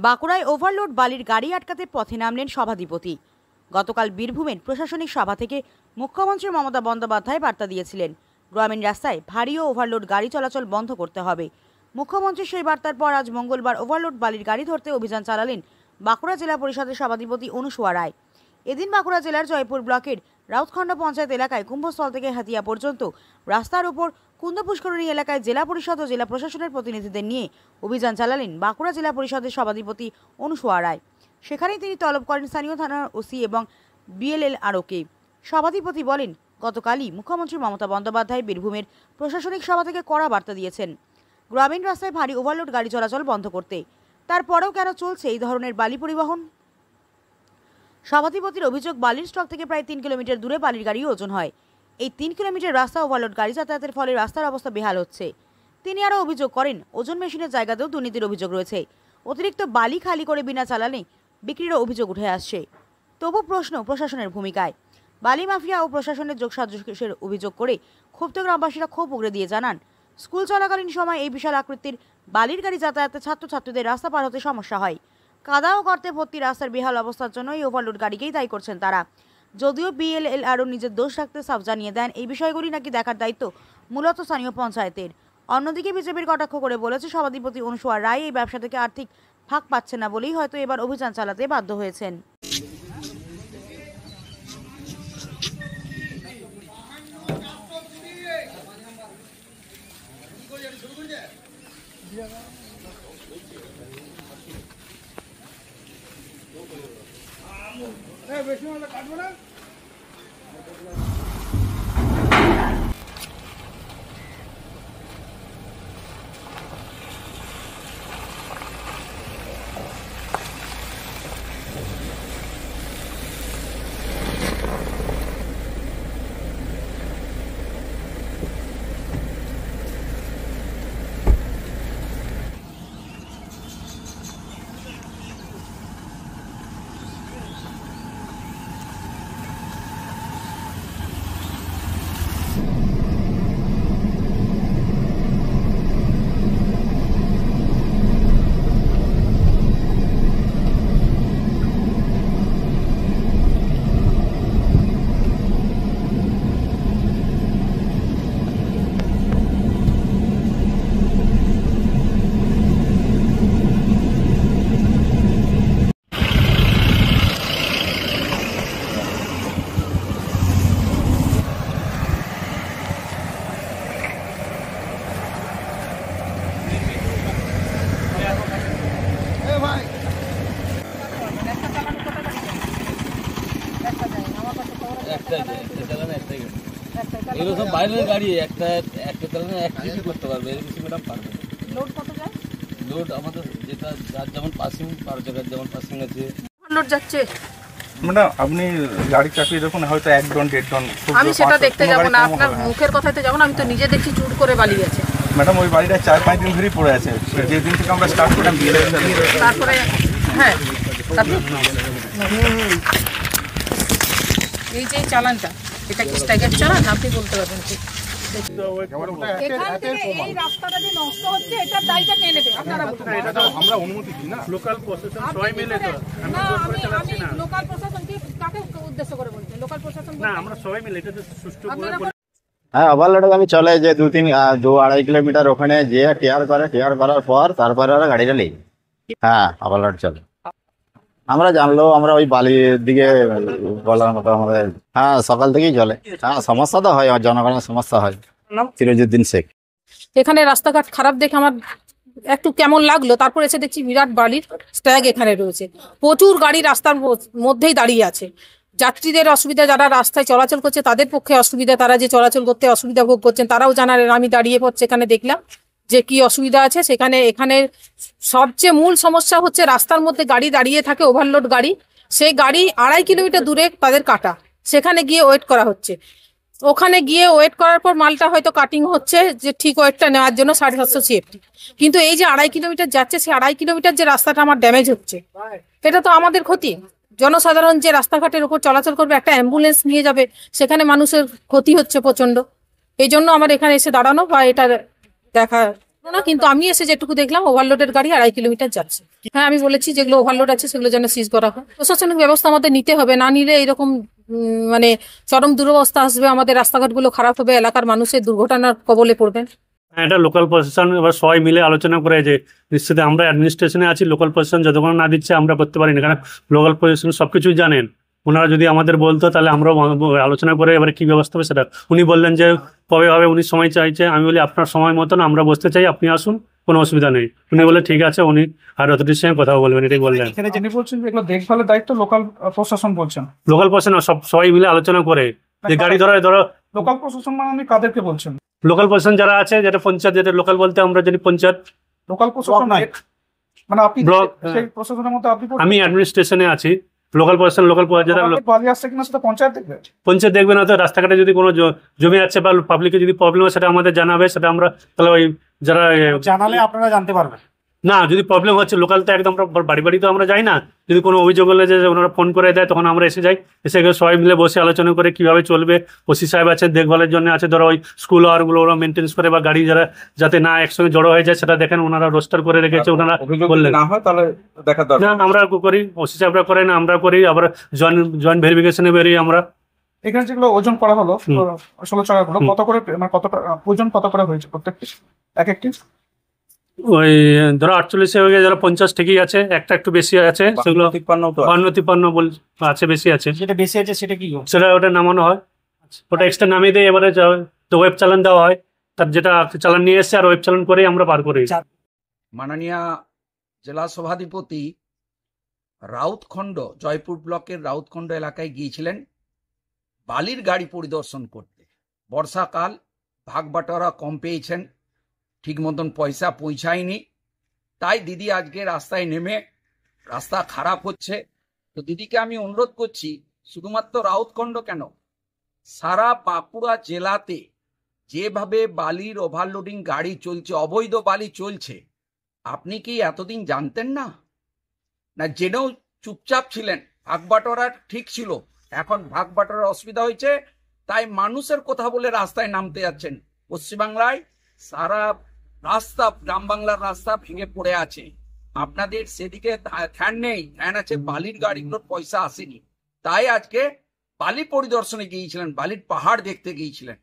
বাঁকুড়ায় ওভারলোড বালির গাড়ি আটকাতে পথে নামলেন সভাধিপতি। গতকাল বীরভূমের প্রশাসনিক সভা থেকে মুখ্যমন্ত্রী মমতা বন্দ্যোপাধ্যায় বার্তা দিয়েছিলেন, গ্রামীণ রাস্তায় ভারী ও ওভারলোড গাড়ি চলাচল বন্ধ করতে হবে। মুখ্যমন্ত্রী সেই বার্তার পর আজ মঙ্গলবার ওভারলোড বালির গাড়ি ধরতে অভিযান চালালেন বাঁকুড়া জেলা পরিষদের সভাধিপতি অনুসুয়া রায়। এদিন বাঁকুড়া জেলার জয়পুর ব্লকের রাউতখণ্ড পঞ্চায়েত এলাকায় কুম্ভস্থল থেকে হাতিয়া পর্যন্ত রাস্তার উপর কুন্দপুষ্করণী এলাকায় জেলা পরিষদ ও জেলা প্রশাসনের প্রতিনিধিদের নিয়ে অভিযান চালালেন বাঁকুড়া জেলা পরিষদের সভাধিপতি অনুসুয়া রায়। সেখানেই তিনি তলব করেন স্থানীয় থানার ওসি এবং BLLROকে। সভাধিপতি বলেন, গতকালই মুখ্যমন্ত্রী মমতা বন্দ্যোপাধ্যায় বীরভূমের প্রশাসনিক সভা থেকে কড়া বার্তা দিয়েছেন গ্রামীণ রাস্তায় ভারী ওভারলোড গাড়ি চলাচল বন্ধ করতে। তারপরেও কেন চলছে এই ধরনের বালি পরিবহন? সভাধিপতির অভিযোগ, বালির স্টক থেকে প্রায় 3 কিলোমিটার দূরে বালির গাড়ি ওজন হয়। এই 3 কিলোমিটার রাস্তা ওভারলোড গাড়ি যাতায়াতের ফলে রাস্তার অবস্থা বেহাল হচ্ছে। তিনি আরও অভিযোগ করেন, ওজন মেশিনের জায়গাতেও দুর্নীতির অভিযোগ রয়েছে। অতিরিক্ত বালি খালি করে বিনা চালানে বিক্রিরও অভিযোগ উঠে আসছে। তবু প্রশ্ন প্রশাসনের ভূমিকায়। বালি মাফিয়া ও প্রশাসনের যোগসাজশের অভিযোগ করে ক্ষুব্ধ গ্রামবাসীরা ক্ষোভ উগড়ে দিয়ে জানান, স্কুল চলাকালীন সময় এই বিশাল আকৃতির বালির গাড়ি যাতায়াতে ছাত্রছাত্রীদের রাস্তা পার হতে সমস্যা হয়। কাদা ও গর্তে ভর্তি রাস্তার বেহাল অবস্থার জন্য এই ওভারলোড গাড়িকেই দায়ী করছেন তারা। যদিও BLLRO নিজের দোষ রাখতে সাফ জানিয়ে দেন, এই বিষয়গুলি নাকি দেখার দায়িত্ব মূলত স্থানীয় পঞ্চায়েতের। অন্যদিকে বিজেপির কটাক্ষ করে বলেছে, সভাধিপতি অনুসুয়া রায় এই ব্যবসা থেকে আর্থিক ফাঁক পাচ্ছেন না বলেই হয়তো এবার অভিযান চালাতে বাধ্য হয়েছেন। এগুলো সব বাইরের গাড়ি, একটা চালানো এক ট্রিপই করতে পারবে, এর বেশি ম্যাডাম পারবে। লোড কত যায়? লোড আমাদের যেটা যার যেমন পাসিং, পার জায়গার যেমন পাসিং আছে। লোড যাচ্ছে ম্যাডাম, আপনি গাড়ি চাপিয়ে দেখুন, হয়তো 1 টন 1.5 টন। আমি সেটা দেখতে যাবো না, আপনার মুখের কথাতে যাবো না। আমি তো নিজে দেখছি চুর করে বালি গেছে। ম্যাডাম, ওই বাড়িটা 4-5 দিন ধরেই পড়ে আছে। যে দিন থেকে আমরা স্টার্ট করলাম তারপরে হ্যাঁ, এই যে চালানটা, এটা কি স্ট্যাগার চালান? আপনি বলতে পারবেন কি? এই রাস্তাটা যে নষ্ট হচ্ছে, এটার দায়টা কে নেবে? আপনারা আমরা অনুমতি দিই না, লোকাল প্রশাসন সবাই মিলে তো। না, আমি লোকাল প্রশাসনকে কাকে উদ্দেশ্য করে বলছি? লোকাল প্রশাসন না, আমরা সবাই মিলে এটা সুষ্ঠু করে। হ্যাঁ, ওভারলোড আমি চলে যে 2-2.5 কিলোমিটার ওখানে যে কেয়ার করার পর তারপরে ওরা গাড়িটা নেই। হ্যাঁ, ওভারলোড চলে। আমরা জানলেও আমরা ওই বালির দিকে বলার মতো আমাদের। হ্যাঁ, সকাল থেকেই চলে। হ্যাঁ, সমস্যা তো হয়, জনগণের সমস্যা হয়। সিরাজউদ্দিন শেখ। এখানে রাস্তাঘাট খারাপ দেখে আমার একটু কেমন লাগলো, তারপর এসে দেখছি বিরাট বালির স্ট্যাগ এখানে রয়েছে। প্রচুর গাড়ি রাস্তার মধ্যেই দাঁড়িয়ে আছে। যাত্রীদের অসুবিধা, যারা রাস্তায় চলাচল করছে তাদের পক্ষে অসুবিধা, তারা যে চলাচল করতে অসুবিধা ভোগ করছেন তারাও জানালেন। আমি দাঁড়িয়ে পড়ছে এখানে দেখলাম যে কি অসুবিধা আছে সেখানে। এখানে সবচেয়ে মূল সমস্যা হচ্ছে রাস্তার মধ্যে গাড়ি দাঁড়িয়ে থাকে, ওভারলোড গাড়ি। সেই গাড়ি 2.5 কিলোমিটার দূরে তাদের কাটা, সেখানে গিয়ে ওয়েট করা হচ্ছে। ওখানে গিয়ে ওয়েট করার পর মালটা হয়তো কাটিং হচ্ছে যে ঠিক ওয়েটটা নেওয়ার জন্য 750 CFT, কিন্তু এই যে 2.5 কিলোমিটার যাচ্ছে, সেই 2.5 কিলোমিটার যে রাস্তাটা আমার ড্যামেজ হচ্ছে, এটা তো আমাদের ক্ষতি। জনসাধারণ যে রাস্তাঘাটের উপর চলাচল করবে, একটা অ্যাম্বুলেন্স নিয়ে যাবে, সেখানে মানুষের ক্ষতি হচ্ছে প্রচন্ড। এই জন্য আমার এখানে এসে দাঁড়ানো বা এটা দেখা না, কিন্তু আমি এসে যেটুকু দেখলাম ওভারলোডের গাড়ি 2.5 কিলোমিটার যাচ্ছে। হ্যাঁ, আমি বলেছি যেগুলো ওভারলোড আছে সেগুলো যেন সিজ করা হয়। প্রশাসনিক ব্যবস্থা আমাদের নিতে হবে, না নিলে এরকম মানে চরম দুরবস্থা আসবে, আমাদের রাস্তাঘাটগুলো খারাপ হবে, এলাকার মানুষের দুর্ঘটনার কবলে পড়বেন। হ্যাঁ, এটা লোকাল প্রশাসন এবার সবাই মিলে আলোচনা করে যে নিশ্চিত আমরা অ্যাডমিনিস্ট্রেশনে আছি, লোকাল প্রশাসন যতক্ষণ না দিচ্ছে আমরা করতে পারি না, কারণ লোকাল প্রশাসন সবকিছুই জানেন। ওনারা যদি আমাদের বলতো তাহলে আমরাও আলোচনা করে এবারে কি ব্যবস্থা হবে সেটা। উনি বললেন যে কবে হবে, উনি সময় চাইছে। আমি বলি আপনার সময় মতন আমরা বসতে চাই, আপনি আসুন, কোনো অসুবিধা নেই। উনি বলে ঠিক আছে, উনি আর অথরিটির সঙ্গে কথা বলবেন, এটাই বললেন। এখানে যিনি বলছেন যে এগুলো দেখভালের দায়িত্ব লোকাল প্রশাসন বলছেন। লোকাল প্রশাসন সবাই মিলে আলোচনা করে যে গাড়ি ধরো লোকাল প্রশাসন মানে আপনি কাদেরকে বলছেন? লোকাল প্রশাসন যারা আছে, যেটা পঞ্চায়েত, যেটা লোকাল বলতে আমরা যদি পঞ্চায়েত লোকাল প্রশাসন মানে আপনি ব্লক, সেই প্রশাসনের মধ্যে আপনি আমি অ্যাডমিনিস্ট্রেশনে আছি। লোকাল প্রশাসন যারা বালি আসছে কিনা সেটা পঞ্চায়েত দেখবে। পঞ্চায়েত দেখবে না, তো রাস্তাঘাটে যদি কোনো জমি আছে বা পাবলিকের যদি প্রবলেম হয় সেটা আমাদের জানাবে, সেটা আমরা তাহলে ওই যারা জানালে আপনারা জানতে পারবেন। না, যদি প্রবলেম হচ্ছে লোকাল তো একদম বাড়ি বাড়ি তো আমরা যাই না। যদি কোনো অভিযোগ হলে যে ওনারা ফোন করে দেয় তখন আমরা এসে যাই, এসে সবাই মিলে বসে আলোচনা করে কিভাবে চলবে। ওসি সাহেব আছে, দেখভালের জন্য আছে, ধরো ওই স্কুল আওয়ারগুলো ওরা মেনটেন্স করে, বা গাড়ি যারা যাতে না একসঙ্গে জড়ো হয়ে যায় সেটা দেখেন, ওনারা রোস্টার করে রেখেছে। ওনারা বললেন না হয় তাহলে দেখা দরকার। না, আমরা করি, ওসি সাহেবরা করে না, আমরা করি। আবার জয়েন্ট ভেরিফিকেশনে বেরিয়ে আমরা। এখানে যেগুলো ওজন করা হলো 16 চাকাগুলো কত করে, মানে কত ওজন কত করে হয়েছে প্রত্যেকটি এক একটি? ওই ধরো 48 হয়ে গেছে, যারা 50 ঠিকই আছে, একটা একটু বেশি আছে, সেগুলো 52-53 আছে, বেশি আছে। যেটা বেশি আছে সেটা কি? সেটা ওটা নামানো হয়, ওটা এক্সট্রা নামিয়ে দিয়ে এবারে তো ওয়েব চালান দেওয়া হয়, তার যেটা চালান নিয়ে এসছে আর ওয়েব চালান করেই আমরা পার করি। মাননীয় জেলা সভাধিপতি রাউতখণ্ড, জয়পুর ব্লকের রাউতখণ্ড এলাকায় গিয়েছিলেন বালির গাড়ি পরিদর্শন করতে। বর্ষাকাল, ভাগবাটোয়ারা কম পেয়েছেন, ঠিক মতন পয়সা পৌঁছায়নি, তাই দিদি আজকে রাস্তায় নেমে, রাস্তা খারাপ হচ্ছে তো দিদিকে আমি অনুরোধ করছি, শুধুমাত্র রাউতখণ্ড কেন, সারা বাঁকুড়া জেলাতে যেভাবে বালির ওভারলোডিং গাড়ি চলছে, অবৈধ বালি চলছে, আপনি কি এতদিন জানতেন না? না জেনেও চুপচাপ ছিলেন? ভাগবাটোয়ারা ঠিক ছিল, এখন ভাগবাটোয়ারার অসুবিধা হয়েছে, তাই মানুষের কথা বলে রাস্তায় নামতে যাচ্ছেন। পশ্চিমবাংলায় সারা রাস্তা, গ্রাম বাংলার রাস্তা ভেঙে পড়ে আছে, আপনাদের সেদিকে ধ্যান নেই। ধ্যান আছে বালির গাড়িগুলোর পয়সা আসেনি, তাই আজকে বালি পরিদর্শনে গিয়েছিলেন, বালির পাহাড় দেখতে গিয়েছিলেন।